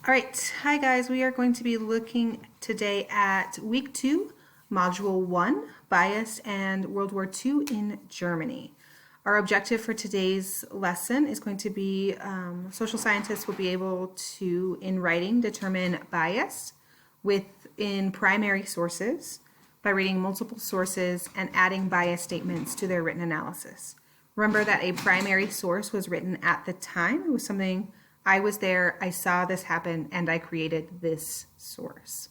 All right, hi guys, we are going to be looking today at week 2, module 1, bias and World War II in Germany. Our objective for today's lesson is going to be social scientists will be able to, in writing, determine bias within primary sources by reading multiple sources and adding bias statements to their written analysis. Remember that a primary source was written at the time. It was something I was there, I saw this happen, and I created this source.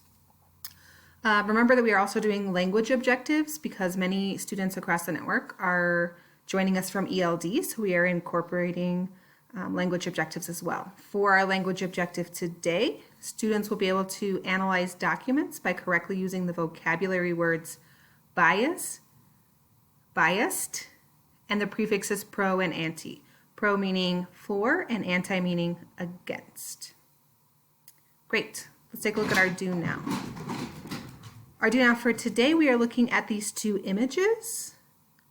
Remember that we are also doing language objectives because many students across the network are joining us from ELD, so we are incorporating language objectives as well. For our language objective today, students will be able to analyze documents by correctly using the vocabulary words bias, biased, and the prefixes pro and anti. Pro meaning for and anti meaning against. Great. Let's take a look at our do now. Our do now for today, we are looking at these two images.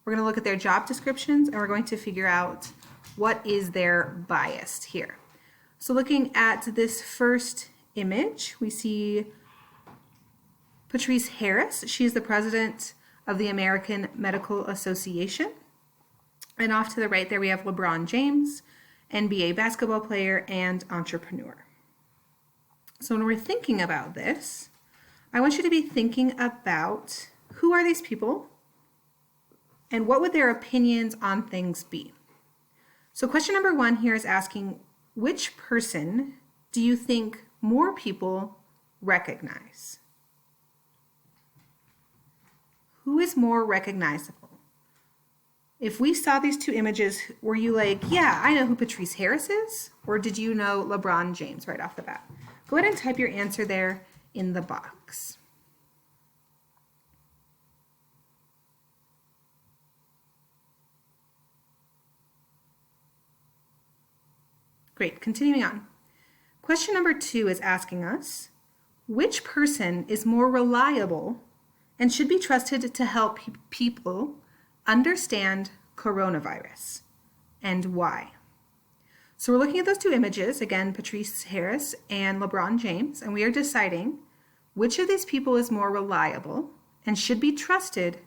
We're going to look at their job descriptions and we're going to figure out what is their bias here. So looking at this first image, we see Patrice Harris. She is the president of the American Medical Association. And off to the right there we have LeBron James, NBA basketball player and entrepreneur. So when we're thinking about this, I want you to be thinking about who are these people and what would their opinions on things be? So question number 1 here is asking, which person do you think more people recognize? Who is more recognizable? If we saw these two images, were you like, yeah, I know who Patrice Harris is? Or did you know LeBron James right off the bat? Go ahead and type your answer there in the box. Great, continuing on. Question number 2 is asking us, which person is more reliable and should be trusted to help people understand coronavirus and why? So we're looking at those two images, again, Patrice Harris and LeBron James, and we are deciding which of these people is more reliable and should be trusted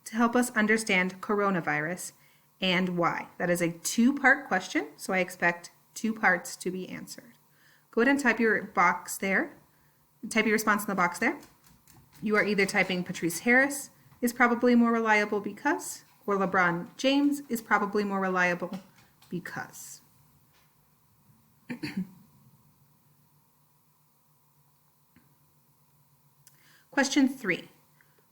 to help us understand coronavirus and why. That is a 2-part question, so I expect 2 parts to be answered. Go ahead and type your box there. Type your response in the box there. You are either typing Patrice Harris is probably more reliable because, or LeBron James is probably more reliable because. Question 3.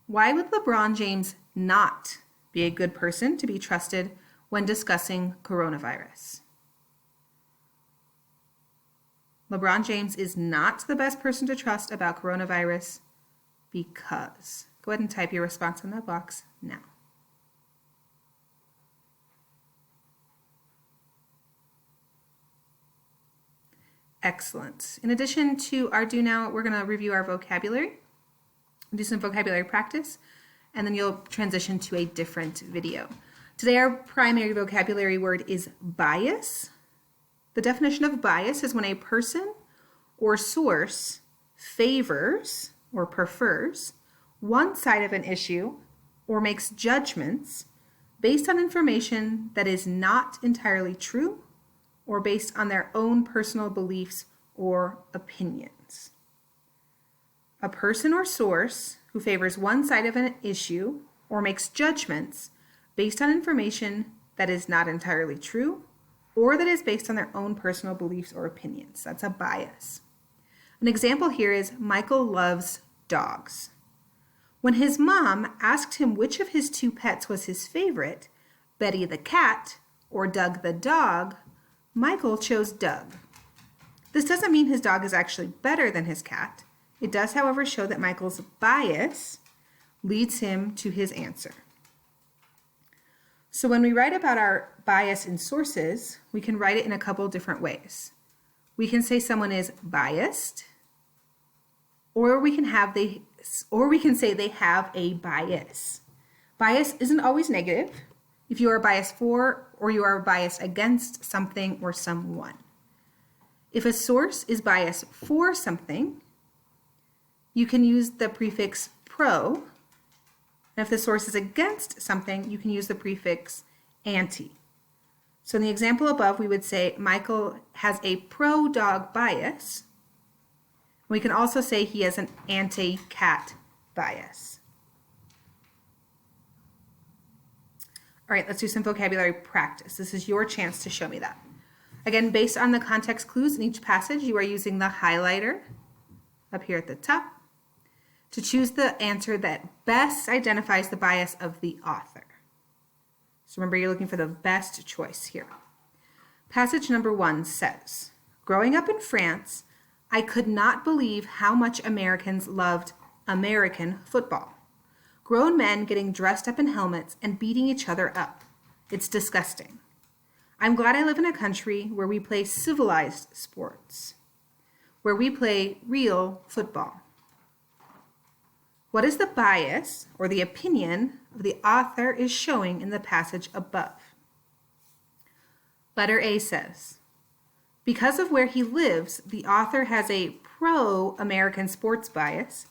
Why would LeBron James not be a good person to be trusted when discussing coronavirus? LeBron James is not the best person to trust about coronavirus because. Go ahead and type your response in that box now. Excellent. In addition to our do now, we're going to review our vocabulary, do some vocabulary practice, and then you'll transition to a different video. Today our primary vocabulary word is bias. The definition of bias is when a person or source favors or prefers one side of an issue or makes judgments based on information that is not entirely true or based on their own personal beliefs or opinions. A person or source who favors one side of an issue or makes judgments based on information that is not entirely true or that is based on their own personal beliefs or opinions. That's a bias. An example here is Michael loves dogs. When his mom asked him which of his 2 pets was his favorite, Betty the cat or Doug the dog, Michael chose Doug. This doesn't mean his dog is actually better than his cat. It does, however, show that Michael's bias leads him to his answer. So when we write about our bias in sources, we can write it in a couple different ways. We can say someone is biased, or we can say they have a bias. Bias isn't always negative. If you are biased for or you are biased against something or someone. If a source is biased for something, you can use the prefix pro. And if the source is against something, you can use the prefix anti. So in the example above, we would say Michael has a pro-dog bias. We can also say he has an anti-cat bias. All right, let's do some vocabulary practice. This is your chance to show me that. Again, based on the context clues in each passage, you are using the highlighter up here at the top to choose the answer that best identifies the bias of the author. So remember, you're looking for the best choice here. Passage number 1 says, growing up in France, I could not believe how much Americans loved American football. Grown men getting dressed up in helmets and beating each other up. It's disgusting. I'm glad I live in a country where we play civilized sports, where we play real football. What is the bias or the opinion of the author is showing in the passage above? Letter A says, because of where he lives, the author has a pro-American sports bias,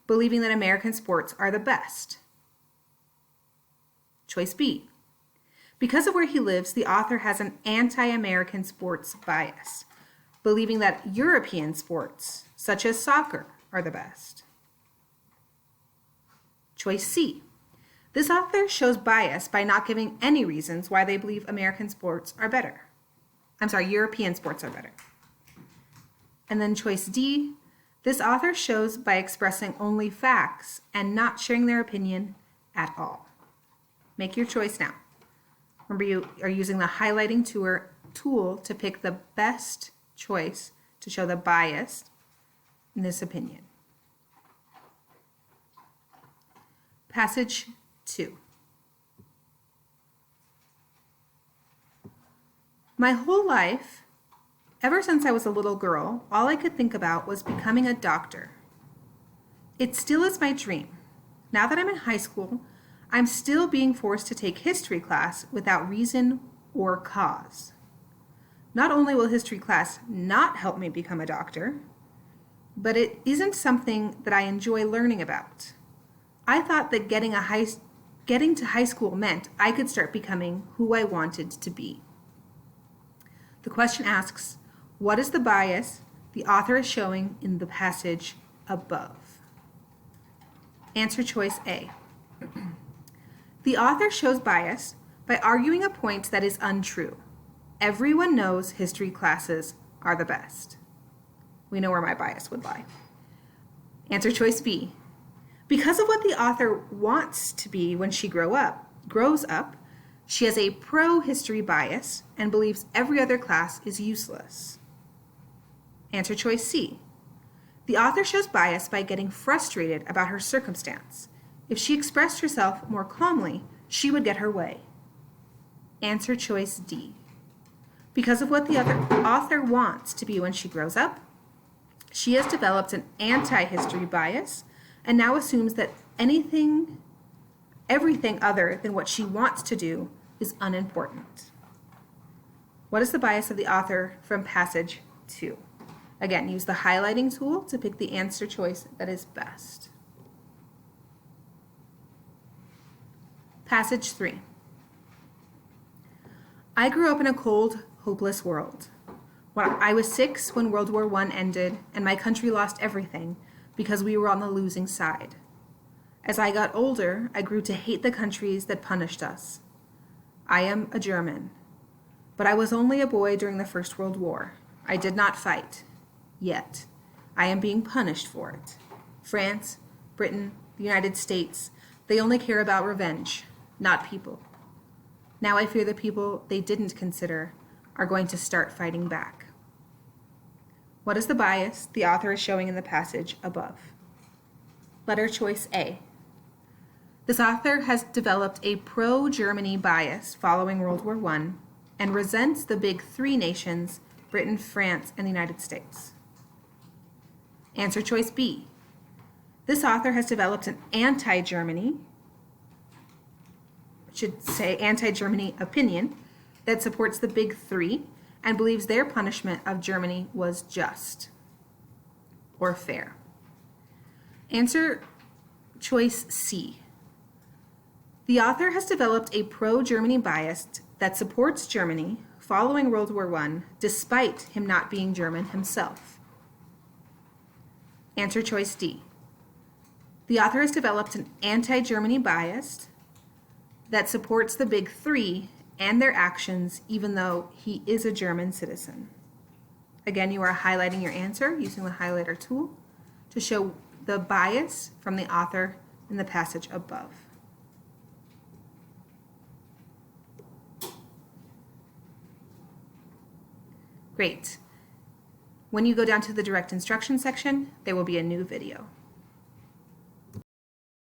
believing that American sports are the best. Choice B. Because of where he lives, the author has an anti-American sports bias, believing that European sports, such as soccer, are the best. Choice C. This author shows bias by not giving any reasons why they believe American sports are better. European sports are better. And then choice D. This author shows by expressing only facts and not sharing their opinion at all. Make your choice now. Remember, you are using the highlighting tool to pick the best choice to show the bias in this opinion. Passage 2. My whole life, ever since I was a little girl, all I could think about was becoming a doctor. It still is my dream. Now that I'm in high school, I'm still being forced to take history class without reason or cause. Not only will history class not help me become a doctor, but it isn't something that I enjoy learning about. I thought that getting to high school meant I could start becoming who I wanted to be. The question asks, what is the bias the author is showing in the passage above? Answer choice A. The author shows bias by arguing a point that is untrue. Everyone knows history classes are the best. We know where my bias would lie. Answer choice B. Because of what the author wants to be when she grows up, she has a pro-history bias and believes every other class is useless. Answer choice C. The author shows bias by getting frustrated about her circumstance. If she expressed herself more calmly, she would get her way. Answer choice D. Because of what the author wants to be when she grows up, she has developed an anti-history bias and now assumes that everything other than what she wants to do is unimportant. What is the bias of the author from passage 2? Again, use the highlighting tool to pick the answer choice that is best. Passage 3. I grew up in a cold, hopeless world. I was 6 when World War I ended, and my country lost everything because we were on the losing side. As I got older, I grew to hate the countries that punished us. I am a German, but I was only a boy during the First World War. I did not fight, yet. I am being punished for it. France, Britain, the United States, they only care about revenge, not people. Now I fear the people they didn't consider are going to start fighting back. What is the bias the author is showing in the passage above? Letter choice A. This author has developed a pro-Germany bias following World War I and resents the big three nations, Britain, France, and the United States. Answer choice B. This author has developed an anti-Germany opinion that supports the big three and believes their punishment of Germany was just or fair. Answer choice C. The author has developed a pro-Germany bias that supports Germany following World War I, despite him not being German himself. Answer choice D. The author has developed an anti-Germany bias that supports the Big Three and their actions, even though he is a German citizen. Again, you are highlighting your answer using the highlighter tool to show the bias from the author in the passage above. Great. When you go down to the direct instruction section, there will be a new video.